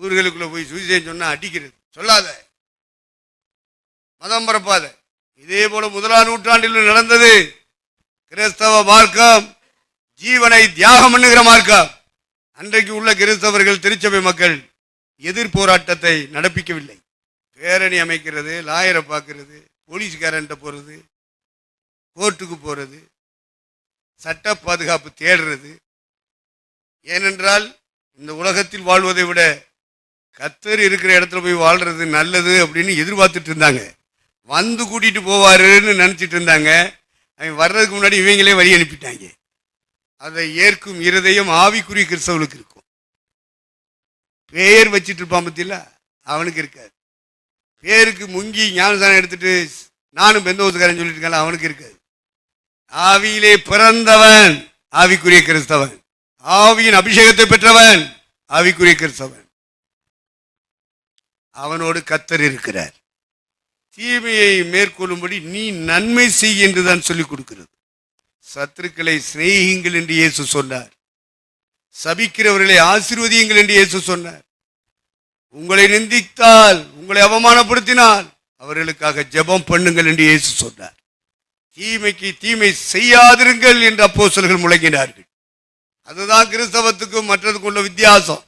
ஊர்களுக்குள்ள போய் சுவிசேஷம் சொன்னா அடிக்கிறது, சொல்லாத, மதம் பரப்பாத. இதே போல 1ஆம் நூற்றாண்டில் நடந்தது. கிறிஸ்தவ மார்க்கம் ஜீவனை தியாகம் பண்ணுகிற மார்க்கம். அன்றைக்கு உள்ள கிறிஸ்தவர்கள், திருச்சபை மக்கள் எதிர் போராட்டத்தை நடப்பிக்கவில்லை. பேரணி அமைக்கிறது, லாயரை பார்க்கறது, போலீஸ்காரன்ட்ட போறது, கோர்ட்டுக்கு போறது, சட்ட பாதுகாப்பு தேடுறது. ஏனென்றால் இந்த உலகத்தில் வாழ்வதை விட கர்த்தர் இருக்கிற இடத்துல போய் வாழ்றது நல்லது அப்படின்னு எதிர்பார்த்துட்டு இருந்தாங்க. வந்து கூட்டிட்டு போவாருன்னு நினைச்சிட்டு இருந்தாங்க. அவன் வர்றதுக்கு முன்னாடி இவங்களே வழி அனுப்பிட்டாங்க. அதை ஏற்கும் இருதயம் ஆவிக்குரிய கிறிஸ்தவனுக்கு இருக்கும். பேர் வச்சிட்டு இருப்பான் பத்தியில, அவனுக்கு இருக்காது. பேருக்கு முங்கி ஞானசானம் எடுத்துட்டு நானும் பெந்தோஸ்காரன் சொல்லிட்டு இருக்கான், அவனுக்கு இருக்காது. ஆவியிலே பிறந்தவன் ஆவிக்குரிய கிறிஸ்தவன், ஆவியின் அபிஷேகத்தை பெற்றவன் ஆவிக்குரிய கிறிஸ்தவன். அவனோடு கர்த்தர் இருக்கிறார். தீமையை மேற்கொள்ளும்படி நீ நன்மை செய் என்றுதான் சொல்லிக் கொடுக்கிறது. சத்துருக்களை சிநேகிங்கள் என்று இயேசு சொன்னார். சபிக்கிறவர்களை ஆசீர்வதியுங்கள் என்று இயேசு சொன்னார். உங்களை நிந்தித்தால், உங்களை அவமானப்படுத்தினால் அவர்களுக்காக ஜெபம் பண்ணுங்கள் என்று இயேசு சொன்னார். தீமைக்கு தீமை செய்யாதிருங்கள் என்று அப்போஸ்தலர்கள் முழங்கினார்கள். அதுதான் கிறிஸ்தவத்துக்கும் மற்றதுக்கும் உள்ள வித்தியாசம்.